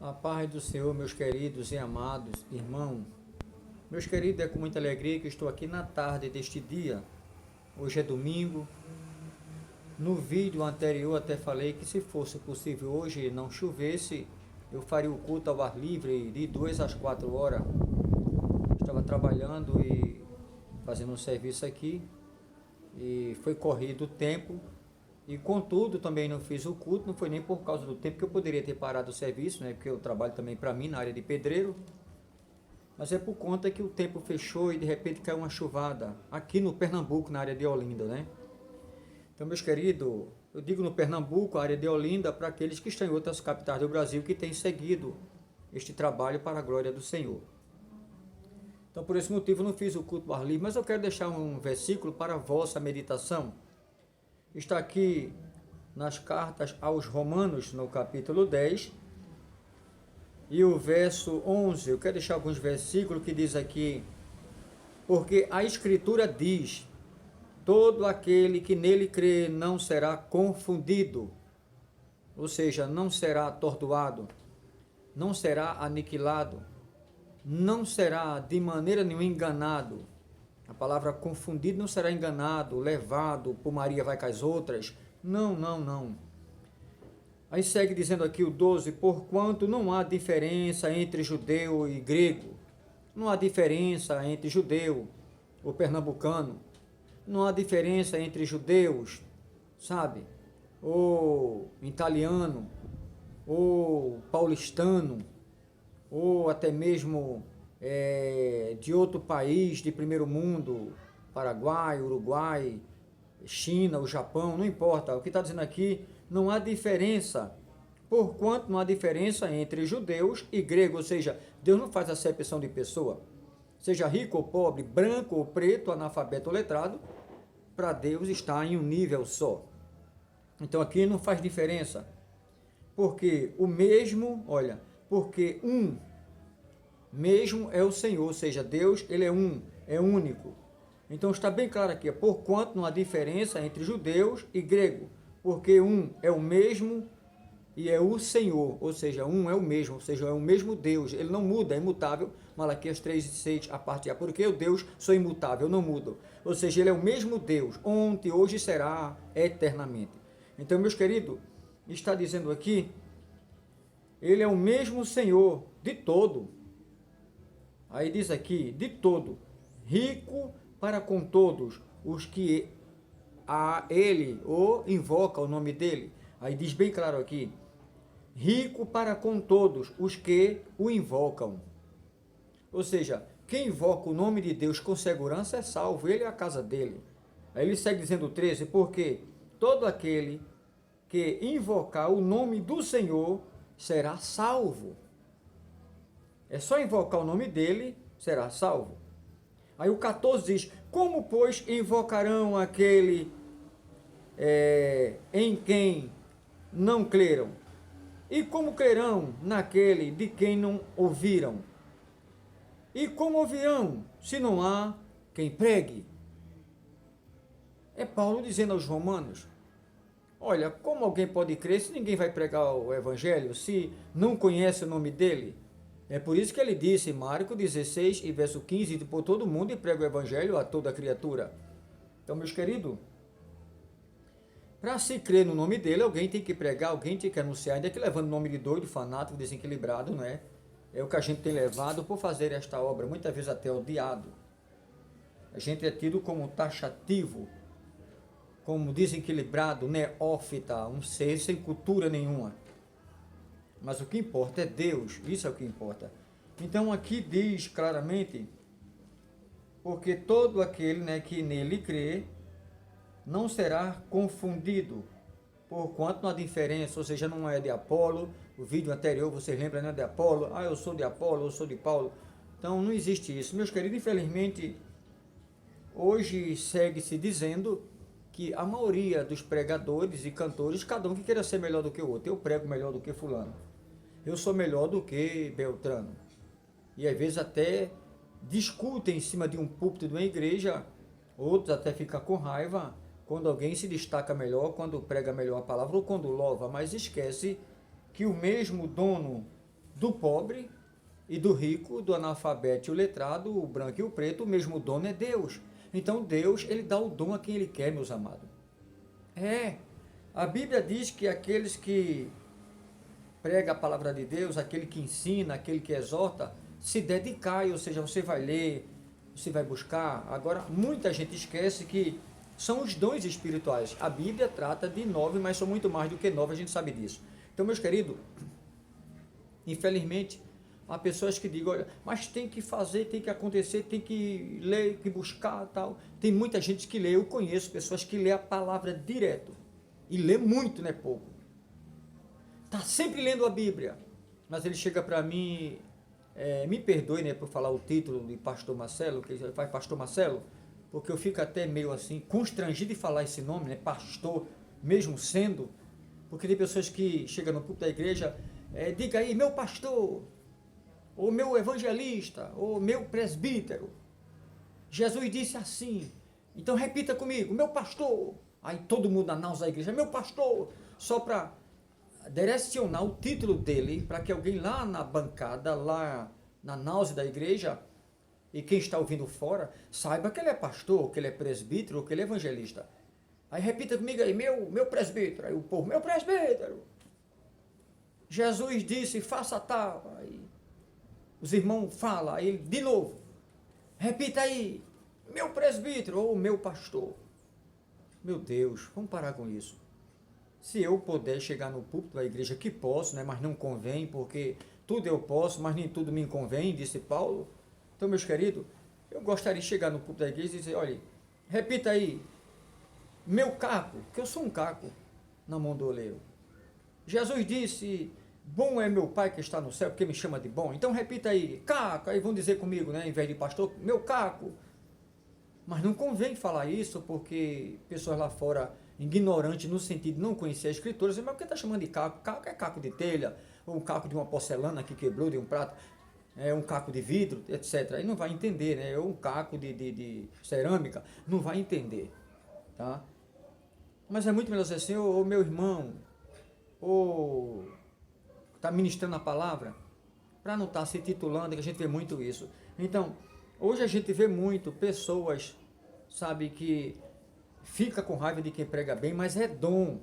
A paz do Senhor, meus queridos e amados irmãos. Meus queridos, é com muita alegria que estou aqui na tarde deste dia. Hoje é domingo. No vídeo anterior até falei que se fosse possível hoje não chovesse, eu faria o culto ao ar livre de 2 às 4 horas. Estava trabalhando e fazendo um serviço aqui e foi corrido o tempo. E contudo, também não fiz o culto, não foi nem por causa do tempo que eu poderia ter parado o serviço, né? Porque eu trabalho também para mim na área de pedreiro. Mas é por conta que o tempo fechou e de repente caiu uma chuvada aqui no Pernambuco, na área de Olinda, né? Então, meus queridos, eu digo no Pernambuco, a área de Olinda, para aqueles que estão em outras capitais do Brasil que têm seguido este trabalho para a glória do Senhor. Então, por esse motivo, eu não fiz o culto ao ar livre, mas eu quero deixar um versículo para a vossa meditação. Está aqui nas cartas aos Romanos, no capítulo 10, e o verso 11. Eu quero deixar alguns versículos que diz aqui: porque a Escritura diz, todo aquele que nele crê não será confundido, ou seja, não será atordoado, não será aniquilado, não será de maneira nenhuma enganado. A palavra confundido não será enganado, levado por Maria vai com as outras. Não, não, não. Aí segue dizendo aqui o 12, porquanto não há diferença entre judeu e grego. Não há diferença entre judeu ou pernambucano. Não há diferença entre judeus, sabe? Ou italiano, ou paulistano, ou até mesmo de outro país de primeiro mundo, Paraguai, Uruguai, China, o Japão, não importa. O que está dizendo aqui, não há diferença, porquanto não há diferença entre judeus e gregos, ou seja, Deus não faz acepção de pessoa, seja rico ou pobre, branco ou preto, analfabeto ou letrado, para Deus está em um nível só. Então aqui não faz diferença, porque o mesmo, olha, porque mesmo é o Senhor, ou seja, Deus, ele é é único. Então está bem claro aqui, porquanto não há diferença entre judeus e grego, porque é o mesmo e é o Senhor, ou seja, é o mesmo, ou seja, é o mesmo Deus, ele não muda, é imutável. Malaquias 3:6, a parte A, porque eu Deus sou imutável, eu não mudo, ou seja, ele é o mesmo Deus, ontem, hoje será eternamente. Então, meus queridos, está dizendo aqui, ele é o mesmo Senhor de todo. Aí diz aqui, de todo, rico para com todos os que a ele ou invoca o nome dele. Aí diz bem claro aqui, rico para com todos os que o invocam. Ou seja, quem invoca o nome de Deus com segurança é salvo, ele e a casa dele. Aí ele segue dizendo 13, porque todo aquele que invocar o nome do Senhor será salvo. É só invocar o nome dele, será salvo. Aí o 14 diz, como pois invocarão aquele em quem não creram? E como crerão naquele de quem não ouviram? E como ouvirão se não há quem pregue? É Paulo dizendo aos romanos, olha, como alguém pode crer se ninguém vai pregar o evangelho, se não conhece o nome dele? É por isso que ele disse em Marcos 16 e verso 15, por todo mundo e prega o evangelho a toda criatura. Então, meus queridos, para se crer no nome dele, alguém tem que pregar, alguém tem que anunciar, ainda que levando o nome de doido, fanático, desequilibrado, não é? É o que a gente tem levado por fazer esta obra, muitas vezes até odiado. A gente é tido como taxativo, como desequilibrado, neófita, um ser sem cultura nenhuma. Mas o que importa é Deus, isso é o que importa. Então aqui diz claramente, porque todo aquele que nele crê, não será confundido, porquanto não há diferença, ou seja, não é de Apolo, o vídeo anterior, vocês lembram, não é de Apolo, eu sou de Apolo, eu sou de Paulo. Então não existe isso. Meus queridos, infelizmente, hoje segue-se dizendo que a maioria dos pregadores e cantores, cada um que queira ser melhor do que o outro. Eu prego melhor do que fulano, eu sou melhor do que Beltrano. E às vezes até discutem em cima de um púlpito de uma igreja, outros até ficam com raiva quando alguém se destaca melhor, quando prega melhor a palavra ou quando louva, mas esquece que o mesmo dono do pobre e do rico, do analfabeto e o letrado, o branco e o preto, o mesmo dono é Deus. Então Deus, ele dá o dom a quem ele quer, meus amados. A Bíblia diz que aqueles que prega a palavra de Deus, aquele que ensina, aquele que exorta, se dedicar, ou seja, você vai ler, você vai buscar. Agora, muita gente esquece que são os dons espirituais. A Bíblia trata de 9, mas são muito mais do que 9, a gente sabe disso. Então, meus queridos, infelizmente, há pessoas que digam, olha, mas tem que fazer, tem que acontecer, tem que ler, tem que buscar, tal. Tem muita gente que lê, eu conheço pessoas que lê a palavra direto. E lê muito, não é pouco. Está sempre lendo a Bíblia. Mas ele chega para mim, me perdoe, né, por falar o título de Pastor Marcelo, que faz Pastor Marcelo, porque eu fico até meio assim, constrangido de falar esse nome, né, pastor, mesmo sendo, porque tem pessoas que chegam no púlpito da igreja, diga aí, meu pastor, ou meu evangelista, ou meu presbítero. Jesus disse assim, então repita comigo, meu pastor. Aí todo mundo na náusea da igreja, meu pastor, só para direcionar o título dele, para que alguém lá na bancada, lá na náusea da igreja, e quem está ouvindo fora, saiba que ele é pastor, que ele é presbítero, que ele é evangelista. Aí repita comigo aí, meu presbítero. Aí o povo, meu presbítero. Jesus disse, faça tal. Aí os irmãos falam, aí ele, de novo, repita aí, meu presbítero ou meu pastor. Meu Deus, vamos parar com isso. Se eu puder chegar no púlpito da igreja, que posso, né, mas não convém, porque tudo eu posso, mas nem tudo me convém, disse Paulo. Então, meus queridos, eu gostaria de chegar no púlpito da igreja e dizer, olha, repita aí, meu caco, que eu sou um caco na mão do oleiro. Jesus disse, bom é meu Pai que está no céu, porque me chama de bom. Então repita aí, caco, aí vão dizer comigo, né, em vez de pastor, meu caco. Mas não convém falar isso, porque pessoas lá fora, ignorantes no sentido de não conhecer a escritura, dizem, mas por que está chamando de caco? Caco é caco de telha, ou um caco de uma porcelana que quebrou de um prato, um caco de vidro, etc. Aí não vai entender, né? Ou um caco de cerâmica, não vai entender, tá? Mas é muito melhor dizer assim, ô meu irmão, ou está ministrando a palavra, para não estar se titulando, que a gente vê muito isso. Então, hoje a gente vê muito pessoas, sabe, que fica com raiva de quem prega bem, mas é dom.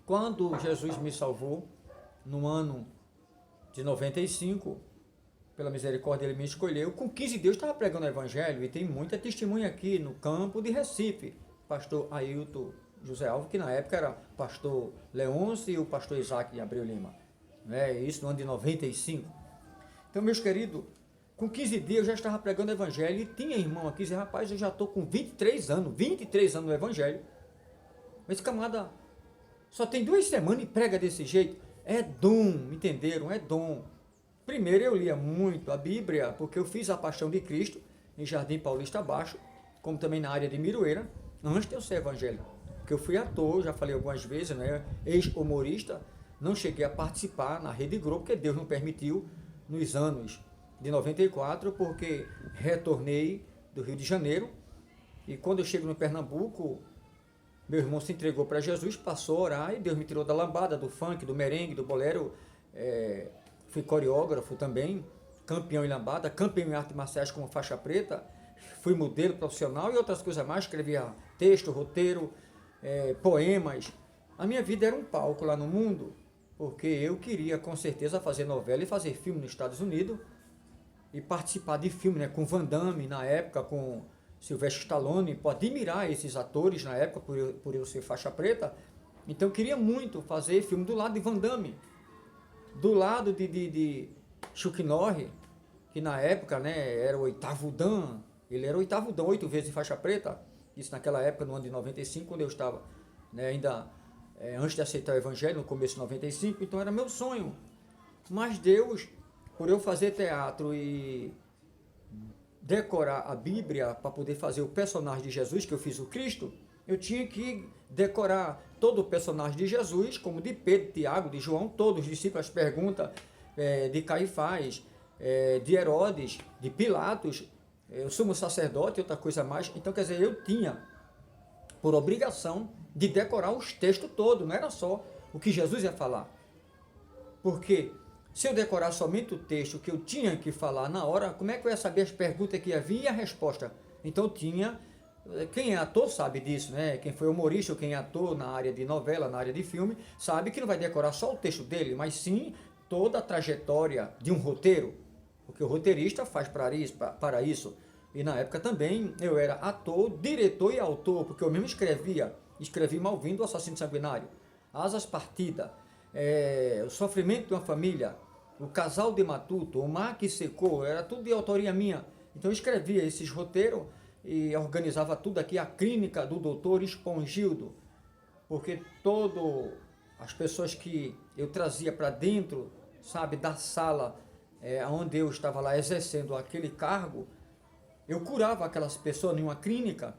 Quando Jesus me salvou, no ano de 95, pela misericórdia ele me escolheu, com 15 dias eu estava pregando o evangelho, e tem muita testemunha aqui no campo de Recife, pastor Ailton José Alves, que na época era pastor Leôncio e o pastor Isaac Abreu Lima, isso no ano de 95. Então, meus queridos, com 15 dias eu já estava pregando o evangelho, e tinha irmão aqui, dizia, rapaz, eu já estou com 23 anos no evangelho, esse camarada só tem 2 semanas e prega desse jeito. É dom, entenderam? É dom. Primeiro eu lia muito a Bíblia, porque eu fiz a Paixão de Cristo em Jardim Paulista Baixo, como também na área de Miroeira, antes de eu ser evangélico. Porque eu fui ator, já falei algumas vezes, né? Ex-humorista, não cheguei a participar na Rede Globo, porque Deus não permitiu nos anos de 94, porque retornei do Rio de Janeiro, e quando eu chego no Pernambuco, meu irmão se entregou para Jesus, passou a orar, e Deus me tirou da lambada, do funk, do merengue, do bolero. Fui coreógrafo também, campeão em lambada, campeão em artes marciais como faixa preta, fui modelo profissional e outras coisas mais, escrevia texto, roteiro, poemas. A minha vida era um palco lá no mundo, porque eu queria com certeza fazer novela e fazer filme nos Estados Unidos, e participar de filme, né, com Van Damme na época, com Sylvester Stallone, pode admirar esses atores na época, por eu ser faixa preta. Então eu queria muito fazer filme do lado de Van Damme, do lado de Chuck Norris, que na época, né, era o 8º Dan, ele era o 8º Dan, 8 vezes faixa preta, isso naquela época, no ano de 95, quando eu estava, né, ainda antes de aceitar o evangelho, no começo de 95, então era meu sonho. Mas Deus, por eu fazer teatro e decorar a Bíblia para poder fazer o personagem de Jesus, que eu fiz o Cristo, eu tinha que decorar todo o personagem de Jesus, como de Pedro, Tiago, de João, todos os discípulos, as perguntas de Caifás, de Herodes, de Pilatos, o sumo sacerdote e outra coisa mais. Então, quer dizer, eu tinha por obrigação de decorar os textos todos, não era só o que Jesus ia falar. Porque Se eu decorar somente o texto que eu tinha que falar na hora, como é que eu ia saber as perguntas que ia vir e a resposta? Então tinha, quem é ator sabe disso, né? Quem foi humorista ou quem é ator na área de novela, na área de filme, sabe que não vai decorar só o texto dele, mas sim toda a trajetória de um roteiro, porque o roteirista faz para isso. E na época também eu era ator, diretor e autor, porque eu mesmo escrevi Malvindo, o Assassino Sanguinário, Asas Partida, O Sofrimento de uma Família, O Casal de Matuto, O Mar que Secou, era tudo de autoria minha. Então eu escrevia esses roteiros e organizava tudo aqui, a clínica do doutor Espongildo, porque todas as pessoas que eu trazia para dentro, sabe, da sala onde eu estava lá exercendo aquele cargo, eu curava aquelas pessoas em uma clínica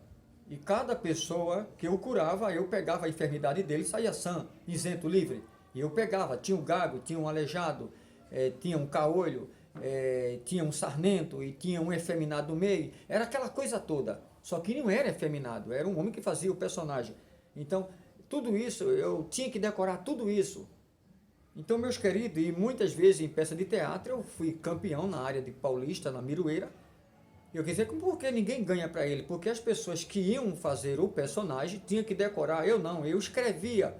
e cada pessoa que eu curava, eu pegava a enfermidade dele e saía sã, isento, livre. E eu pegava, tinha um gago, tinha um aleijado, tinha um caolho, tinha um sarnento e tinha um efeminado no meio. Era aquela coisa toda. Só que não era efeminado, era um homem que fazia o personagem. Então, tudo isso, eu tinha que decorar tudo isso. Então, meus queridos, e muitas vezes em peça de teatro, eu fui campeão na área de Paulista, na Miroeira. Eu quis dizer, porque ninguém ganha para ele? Porque as pessoas que iam fazer o personagem tinham que decorar. Eu não, eu escrevia.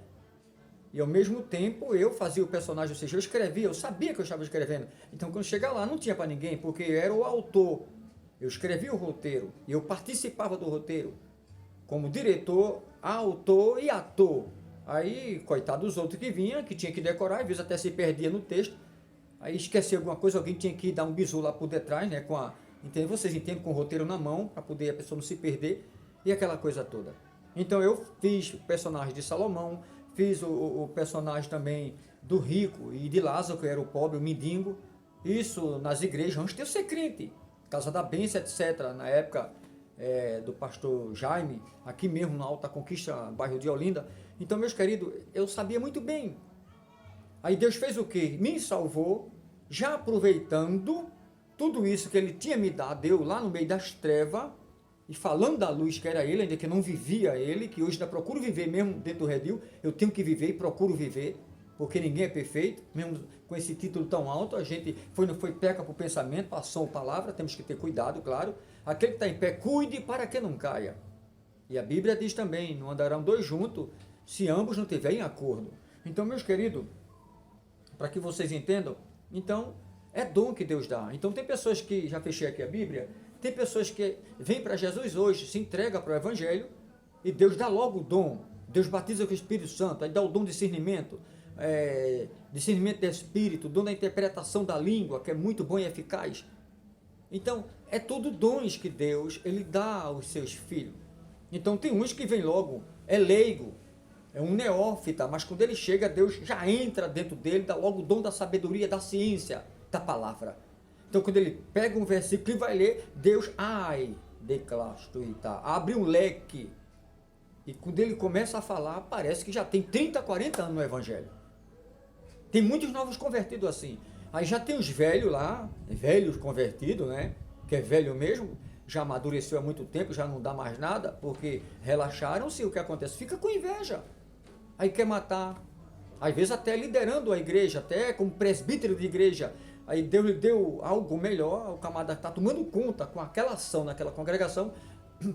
E ao mesmo tempo eu fazia o personagem, ou seja, eu escrevia, eu sabia que eu estava escrevendo. Então quando chegava lá não tinha para ninguém, porque eu era o autor. Eu escrevia o roteiro, e eu participava do roteiro, como diretor, autor e ator. Aí, coitado dos outros que vinham, que tinha que decorar, às vezes até se perdia no texto. Aí esquecia alguma coisa, alguém tinha que dar um bisu lá por detrás, né, entende? Vocês entendem, com o roteiro na mão, para poder a pessoa não se perder, e aquela coisa toda. Então eu fiz o personagem de Salomão, fiz o personagem também do rico e de Lázaro, que era o pobre, o mendigo. Isso nas igrejas, antes de eu ser crente. Casa da Bênção, etc. Na época do pastor Jaime, aqui mesmo na Alta Conquista, bairro de Olinda. Então, meus queridos, eu sabia muito bem. Aí Deus fez o quê? Me salvou, já aproveitando tudo isso que ele tinha me dado, eu lá no meio das trevas, e falando da luz que era ele, ainda que não vivia ele, que hoje ainda procuro viver mesmo dentro do redil, eu tenho que viver e procuro viver, porque ninguém é perfeito, mesmo com esse título tão alto, a gente não foi peca por pensamento, passou a palavra, temos que ter cuidado, claro. Aquele que está em pé, cuide para que não caia. E a Bíblia diz também, não andarão dois juntos, se ambos não tiverem acordo. Então, meus queridos, para que vocês entendam, então, é dom que Deus dá. Então tem pessoas que, já fechei aqui a Bíblia, tem pessoas que vêm para Jesus hoje, se entrega para o Evangelho, e Deus dá logo o dom. Deus batiza com o Espírito Santo, aí dá o dom de discernimento, discernimento de Espírito, dom da interpretação da língua, que é muito bom e eficaz. Então, é tudo dons que Deus ele dá aos seus filhos. Então tem uns que vêm logo, é leigo, é um neófita, mas quando ele chega, Deus já entra dentro dele, dá logo o dom da sabedoria, da ciência, da palavra. Então quando ele pega um versículo e vai ler, Deus, abre um leque. E quando ele começa a falar, parece que já tem 30, 40 anos no Evangelho. Tem muitos novos convertidos assim. Aí já tem os velhos lá, velhos convertidos, né? Que é velho mesmo, já amadureceu há muito tempo, já não dá mais nada, porque relaxaram-se, o que acontece? Fica com inveja. Aí quer matar. Às vezes até liderando a igreja, até como presbítero de igreja. Aí Deus lhe deu algo melhor, o camarada está tomando conta com aquela ação naquela congregação,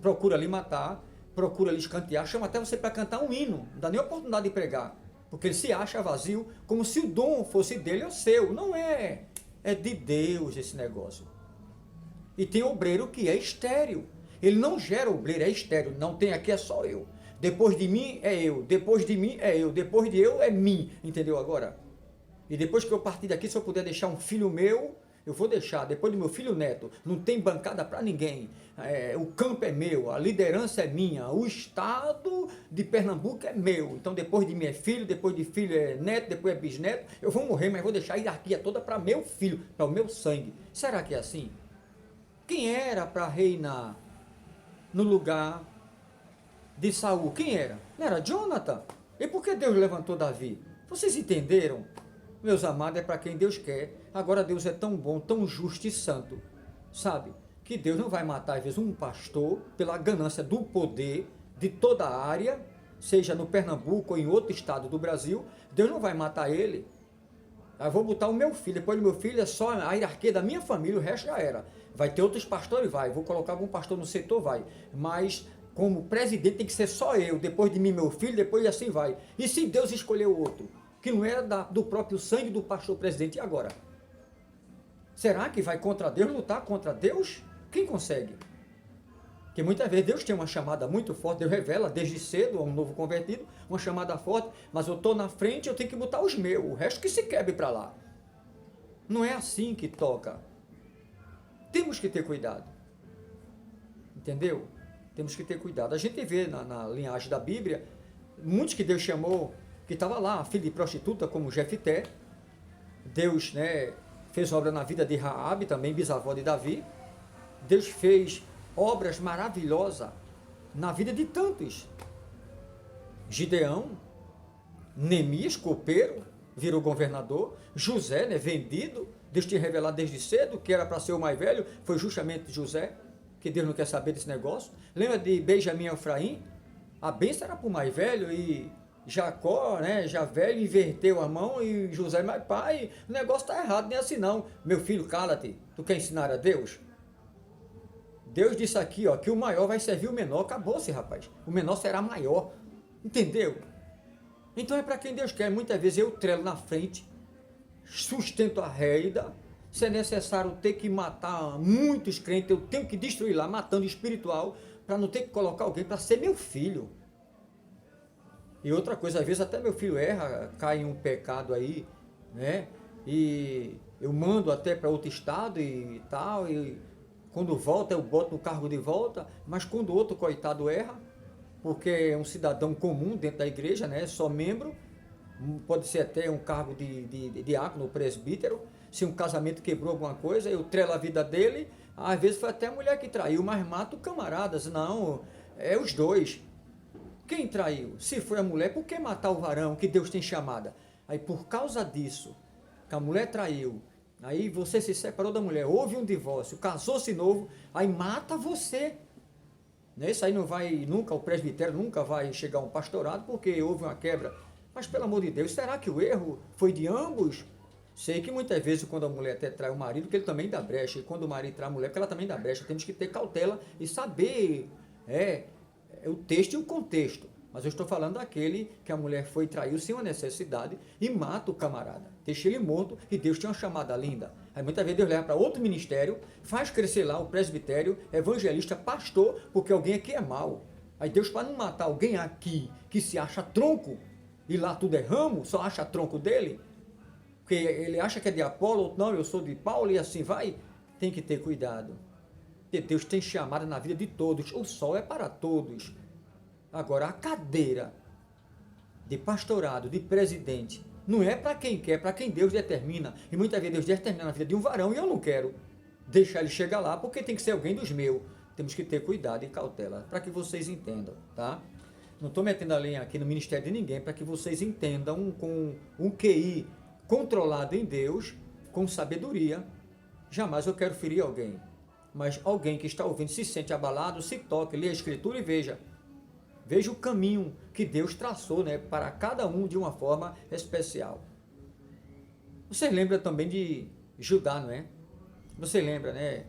procura lhe matar, procura lhe escantear, chama até você para cantar um hino, não dá nem oportunidade de pregar, porque ele se acha vazio, como se o dom fosse dele ou seu. Não é, é de Deus esse negócio. E tem obreiro que é estéril, ele não gera obreiro, é estéril, não tem aqui, é só eu. Depois de mim é eu, depois de mim é eu, depois de eu é mim, entendeu agora? E depois que eu partir daqui, se eu puder deixar um filho meu, eu vou deixar. Depois do meu filho neto, não tem bancada para ninguém. O campo é meu, a liderança é minha, o estado de Pernambuco é meu. Então depois de mim é filho, depois de filho é neto, depois é bisneto. Eu vou morrer, mas vou deixar a hierarquia toda para meu filho, para o meu sangue. Será que é assim? Quem era para reinar no lugar de Saul? Quem era? Não era Jonathan? E por que Deus levantou Davi? Vocês entenderam? Meus amados, é para quem Deus quer. Agora Deus é tão bom, tão justo e santo, sabe? Que Deus não vai matar, às vezes, um pastor pela ganância do poder de toda a área, seja no Pernambuco ou em outro estado do Brasil. Deus não vai matar ele. Aí eu vou botar o meu filho, depois do meu filho é só a hierarquia da minha família, o resto já era. Vai ter outros pastores? Vai. Vou colocar algum pastor no setor? Vai. Mas como presidente tem que ser só eu, depois de mim meu filho, depois assim vai. E se Deus escolheu outro, que não era do próprio sangue do pastor presidente, e agora? Será que vai contra Deus, lutar contra Deus? Quem consegue? Porque muitas vezes Deus tem uma chamada muito forte, Deus revela desde cedo a um novo convertido, uma chamada forte, mas eu estou na frente, eu tenho que botar os meus, o resto que se quebre para lá. Não é assim que toca. Temos que ter cuidado. Entendeu? Temos que ter cuidado. A gente vê na linhagem da Bíblia, muitos que Deus chamou, que estava lá, filho de prostituta, como Jefté. Deus, né, fez obra na vida de Raabe, também bisavó de Davi. Deus fez obras maravilhosas na vida de tantos. Gideão, Neemias, copeiro, virou governador. José, né, vendido. Deus tinha revelado desde cedo que era para ser o mais velho, foi justamente José, que Deus não quer saber desse negócio. Lembra de Benjamim e Efraim? A bênção era para o mais velho e Jacó, né, já velho, inverteu a mão e José, mas pai, o negócio está errado, nem assim não. Meu filho, cala-te, tu quer ensinar a Deus? Deus disse aqui, ó, que o maior vai servir o menor, acabou-se, rapaz. O menor será maior, entendeu? Então é para quem Deus quer. Muitas vezes eu trelo na frente, sustento a rédea. Se é necessário ter que matar muitos crentes, eu tenho que destruir lá, matando espiritual, para não ter que colocar alguém para ser meu filho. E outra coisa, às vezes até meu filho erra, cai em um pecado aí, né? E eu mando até para outro estado e tal, e quando volta eu boto no cargo de volta, mas quando o outro coitado erra, porque é um cidadão comum dentro da igreja, né? Só membro, pode ser até um cargo de diácono, presbítero. Se um casamento quebrou alguma coisa, eu trelo a vida dele. Às vezes foi até a mulher que traiu, mas mato camaradas. Não, é os dois. Quem traiu? Se foi a mulher, por que matar o varão que Deus tem chamada? Aí por causa disso, que a mulher traiu, aí você se separou da mulher, houve um divórcio, casou-se novo, aí mata você. Isso aí não vai nunca, o presbitério nunca vai chegar a um pastorado, porque houve uma quebra. Mas pelo amor de Deus, será que o erro foi de ambos? Sei que muitas vezes quando a mulher até trai o marido, que ele também dá brecha, e quando o marido trai a mulher, que ela também dá brecha. Temos que ter cautela e saber o texto e o contexto. Mas eu estou falando daquele que a mulher foi e traiu sem uma necessidade e mata o camarada. Deixa ele morto e Deus tinha uma chamada linda. Aí muitas vezes Deus leva para outro ministério, faz crescer lá o presbitério, evangelista, pastor, porque alguém aqui é mau. Aí Deus, para não matar alguém aqui que se acha tronco, e lá tudo é ramo, só acha tronco dele, porque ele acha que é de Apolo, outro não, eu sou de Paulo e assim vai, tem que ter cuidado. Porque Deus tem chamada na vida de todos, o sol é para todos. Agora, a cadeira de pastorado, de presidente, não é para quem quer, é para quem Deus determina. E muitas vezes Deus determina na vida de um varão e eu não quero deixar ele chegar lá, porque tem que ser alguém dos meus. Temos que ter cuidado e cautela, para que vocês entendam, tá? Não estou metendo a linha aqui no ministério de ninguém, para que vocês entendam com um QI controlado em Deus, com sabedoria. Jamais eu quero ferir alguém, mas alguém que está ouvindo se sente abalado, se toque, lê a Escritura e veja o caminho que Deus traçou, né, para cada um de uma forma especial. Você lembra também de Judá, não é? Você lembra, né?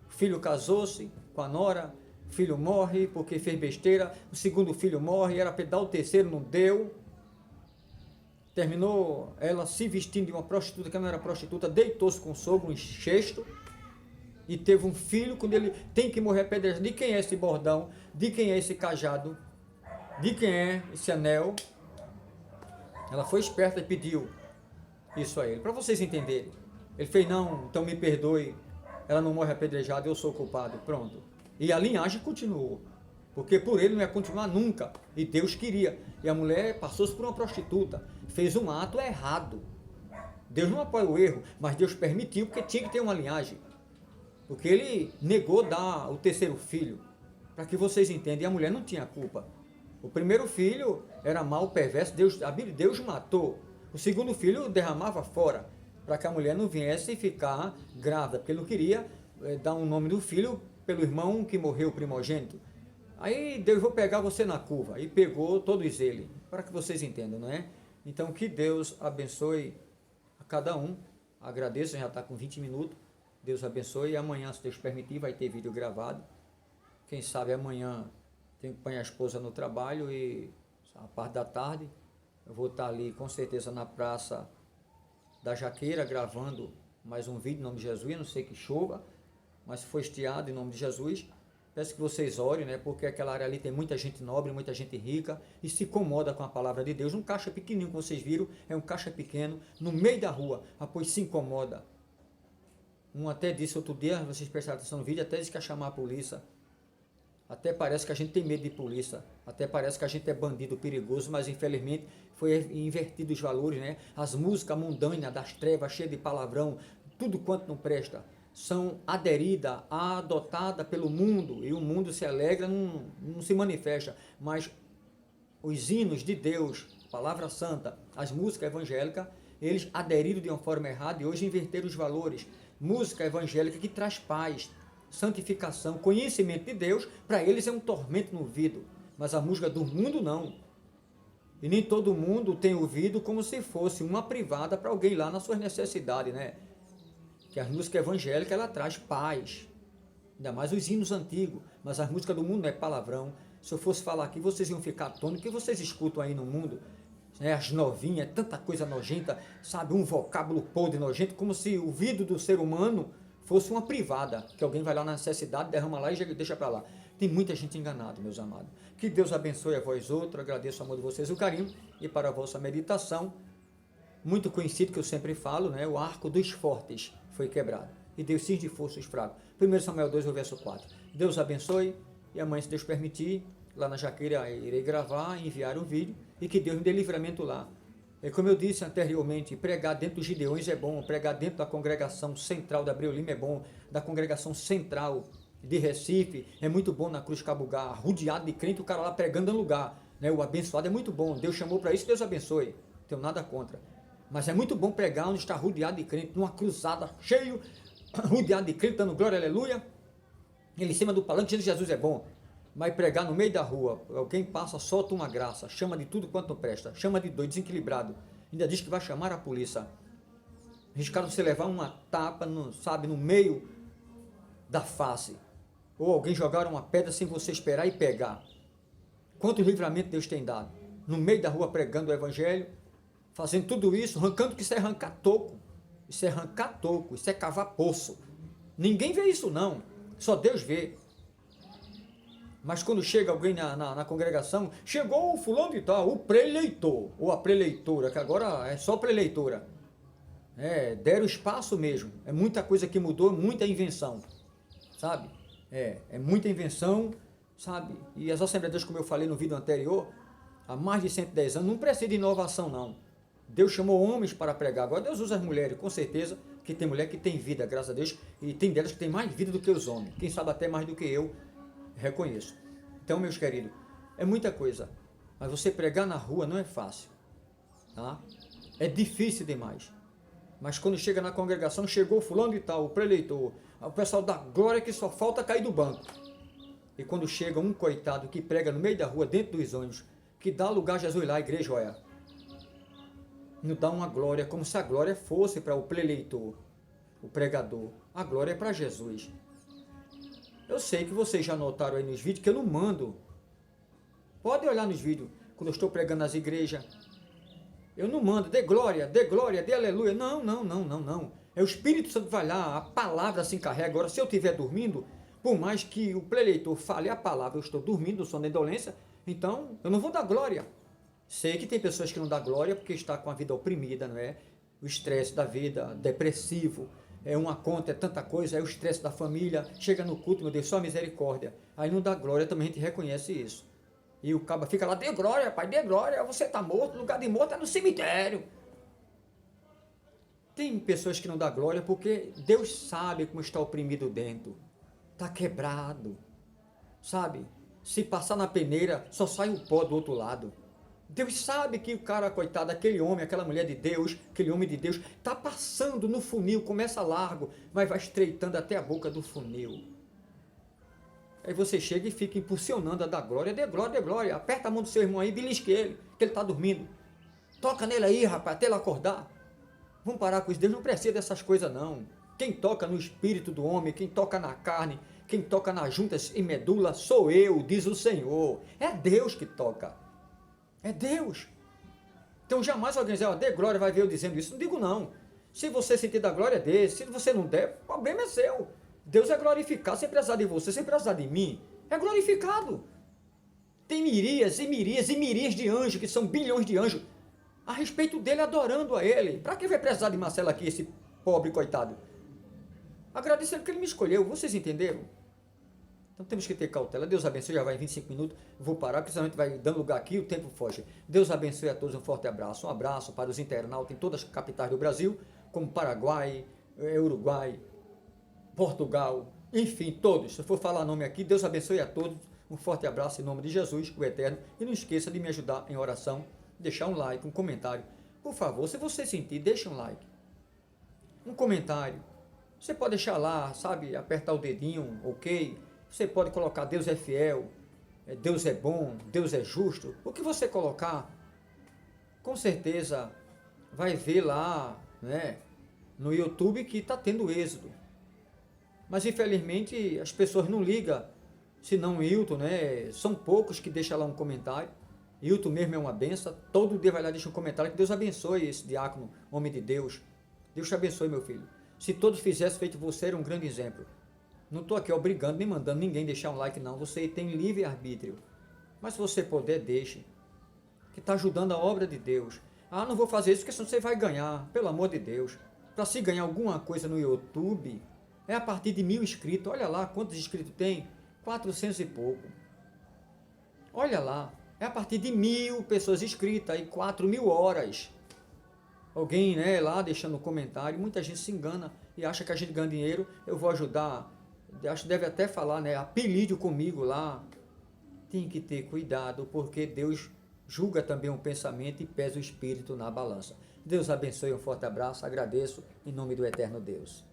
O filho casou-se com a nora, o filho morre porque fez besteira, o segundo filho morre, era para dar o terceiro, não deu. Terminou ela se vestindo de uma prostituta, que não era prostituta, deitou-se com o sogro, um cesto, e teve um filho. Quando ele tem que morrer apedrejado, de quem é esse bordão? De quem é esse cajado? De quem é esse anel? Ela foi esperta e pediu isso a ele, para vocês entenderem. Ele fez, não, então me perdoe, ela não morre apedrejada, eu sou o culpado, pronto. E a linhagem continuou, porque por ele não ia continuar nunca, e Deus queria. E a mulher passou-se por uma prostituta, fez um ato errado. Deus não apoia o erro, mas Deus permitiu, porque tinha que ter uma linhagem. Porque ele negou dar o terceiro filho, para que vocês entendam, e a mulher não tinha culpa. O primeiro filho era mau, perverso, Deus matou. O segundo filho derramava fora, para que a mulher não viesse ficar grávida, porque ele não queria dar um nome do filho pelo irmão que morreu primogênito. Aí Deus, vou pegar você na curva, e pegou todos eles, para que vocês entendam, não é? Então que Deus abençoe cada um. Agradeço, já está com 20 minutos. Deus abençoe. E amanhã, se Deus permitir, vai ter vídeo gravado. Quem sabe amanhã tenho que acompanhar a esposa no trabalho e a parte da tarde eu vou estar ali com certeza na Praça da Jaqueira gravando mais um vídeo em nome de Jesus. Eu não sei que chova, mas se for estiado em nome de Jesus, peço que vocês orem, né? Porque aquela área ali tem muita gente nobre, muita gente rica e se incomoda com a palavra de Deus. Um caixa pequenininho que vocês viram, é um caixa pequeno no meio da rua, pois se incomoda. Um até disse outro dia, vocês prestaram atenção no vídeo, até disse que ia chamar a polícia. Até parece que a gente tem medo de polícia, até parece que a gente é bandido perigoso, mas infelizmente foi invertido os valores, né? As músicas mundanas das trevas, cheias de palavrão, tudo quanto não presta, são aderidas, adotadas pelo mundo, e o mundo se alegra, não se manifesta, mas os hinos de Deus, palavra santa, as músicas evangélicas, eles aderiram de uma forma errada e hoje inverteram os valores. Música evangélica que traz paz, santificação, conhecimento de Deus, para eles é um tormento no ouvido, mas a música do mundo não. E nem todo mundo tem ouvido como se fosse uma privada para alguém lá nas suas necessidades, né? Que a música evangélica, ela traz paz, ainda mais os hinos antigos, mas a música do mundo não é palavrão. Se eu fosse falar aqui, vocês iam ficar atônitos, o que vocês escutam aí no mundo? As novinhas, tanta coisa nojenta, sabe, um vocábulo podre nojento, como se o ouvido do ser humano fosse uma privada, que alguém vai lá na necessidade, derrama lá e deixa para lá. Tem muita gente enganada, meus amados. Que Deus abençoe a vós outros, agradeço o amor de vocês, o carinho, e para a vossa meditação, muito conhecido que eu sempre falo, né, o arco dos fortes foi quebrado, e deu cinto de força os fracos. 1 Samuel 2, o verso 4. Deus abençoe, e amanhã, se Deus permitir, lá na Jaqueira irei gravar, enviar um vídeo, e que Deus me dê livramento lá. É como eu disse anteriormente, pregar dentro dos Gideões é bom, pregar dentro da congregação central da Abreu Lima é bom, da congregação central de Recife é muito bom na Cruz Cabugá, rodeado de crente, o cara lá pregando no lugar, né? O abençoado é muito bom, Deus chamou para isso, Deus abençoe, não tenho nada contra. Mas é muito bom pregar onde está rodeado de crente, numa cruzada, cheio, rodeado de crente, dando glória, aleluia, ele em cima do palanque, Jesus é bom. Mas pregar no meio da rua, alguém passa, solta uma graça, chama de tudo quanto não presta, chama de doido, desequilibrado, ainda diz que vai chamar a polícia. Arriscaram você levar uma tapa, sabe, no meio da face, ou alguém jogar uma pedra sem você esperar e pegar. Quanto livramento Deus tem dado? No meio da rua pregando o evangelho, fazendo tudo isso, arrancando, que isso é arrancar toco, isso é arrancar toco, isso é cavar poço. Ninguém vê isso não, só Deus vê. Mas quando chega alguém na congregação, chegou o fulano de tal, o preleitor, ou a preleitora, que agora é só preleitora. Deram espaço mesmo, é muita coisa que mudou, muita invenção, sabe? É muita invenção, sabe? E as Assembleias de Deus, como eu falei no vídeo anterior, há mais de 110 anos, não precisa de inovação não. Deus chamou homens para pregar, agora Deus usa as mulheres, com certeza, que tem mulher que tem vida, graças a Deus, e tem delas que tem mais vida do que os homens, quem sabe até mais do que eu, reconheço. Então, meus queridos, é muita coisa, mas você pregar na rua não é fácil, tá? É difícil demais, mas quando chega na congregação, chegou fulano e tal, o preleitor, o pessoal dá glória que só falta cair do banco. E quando chega um coitado que prega no meio da rua, dentro dos ônibus, que dá lugar a Jesus lá, a igreja, olha, não dá uma glória, como se a glória fosse para o preleitor, o pregador, a glória é para Jesus. Eu sei que vocês já notaram aí nos vídeos que eu não mando. Pode olhar nos vídeos, quando eu estou pregando nas igrejas. Eu não mando, dê glória, dê aleluia. Não, não, não, não, não. É o Espírito Santo que vai lá, a palavra se encarrega. Agora, se eu estiver dormindo, por mais que o preleitor fale a palavra, eu estou dormindo, sono da indolência, então eu não vou dar glória. Sei que tem pessoas que não dão glória porque está com a vida oprimida, não é? O estresse da vida, depressivo, é uma conta, é tanta coisa, é o estresse da família, chega no culto, meu Deus, só misericórdia. Aí não dá glória, também a gente reconhece isso. E o cabo fica lá, dê glória, pai, dê glória, você está morto, o lugar de morto é no cemitério. Tem pessoas que não dão glória porque Deus sabe como está oprimido dentro. Está quebrado, sabe? Se passar na peneira, só sai o pó do outro lado. Deus sabe que o cara, coitado, aquele homem, aquela mulher de Deus, aquele homem de Deus, está passando no funil, começa largo, mas vai estreitando até a boca do funil. Aí você chega e fica impulsionando a dar glória, dê glória, aperta a mão do seu irmão aí, belisque ele, que ele está dormindo. Toca nele aí, rapaz, até ele acordar. Vamos parar com isso. Deus não precisa dessas coisas, não. Quem toca no espírito do homem, quem toca na carne, quem toca nas juntas e medula, sou eu, diz o Senhor. É Deus que toca. É Deus. Então jamais alguém dizer, dê glória, vai ver eu dizendo isso. Não digo não. Se você sentir da glória dele, se você não der, o problema é seu. Deus é glorificado sem precisar de você, sem precisar de mim. É glorificado. Tem miríades e miríades e miríades de anjos, que são bilhões de anjos, a respeito dele, adorando a ele. Para que vai precisar de Marcelo aqui, esse pobre coitado? Agradecendo que ele me escolheu, vocês entenderam? Então temos que ter cautela. Deus abençoe, já vai em 25 minutos, vou parar, porque senão a gente vai dando lugar aqui, o tempo foge. Deus abençoe a todos, um forte abraço. Um abraço para os internautas em todas as capitais do Brasil, como Paraguai, Uruguai, Portugal, enfim, todos. Se eu for falar nome aqui, Deus abençoe a todos, um forte abraço em nome de Jesus, o Eterno, e não esqueça de me ajudar em oração, deixar um like, um comentário. Por favor, se você sentir, deixa um like, um comentário. Você pode deixar lá, sabe, apertar o dedinho, ok? Você pode colocar Deus é fiel, Deus é bom, Deus é justo. O que você colocar, com certeza vai ver lá, né, no YouTube que está tendo êxodo. Mas infelizmente as pessoas não ligam, senão o Hilton, né? São poucos que deixam lá um comentário. Hilton mesmo é uma benção, todo dia vai lá e deixa um comentário, que Deus abençoe esse diácono, homem de Deus. Deus te abençoe, meu filho. Se todos fizessem feito você, era um grande exemplo. Não estou aqui obrigando, nem mandando ninguém deixar um like, não. Você tem livre-arbítrio. Mas se você puder, deixe. Que está ajudando a obra de Deus. Ah, não vou fazer isso, porque senão você vai ganhar. Pelo amor de Deus. Para se ganhar alguma coisa no YouTube, é a partir de 1000 inscritos. Olha lá quantos inscritos tem. 400 e pouco. Olha lá. É a partir de 1000 pessoas inscritas e 4000 horas. Alguém, né, lá deixando um comentário, muita gente se engana e acha que a gente ganha dinheiro, eu vou ajudar, acho que deve até falar, né, apelide comigo lá. Tem que ter cuidado, porque Deus julga também o pensamento e pesa o espírito na balança. Deus abençoe, um forte abraço, agradeço em nome do eterno Deus.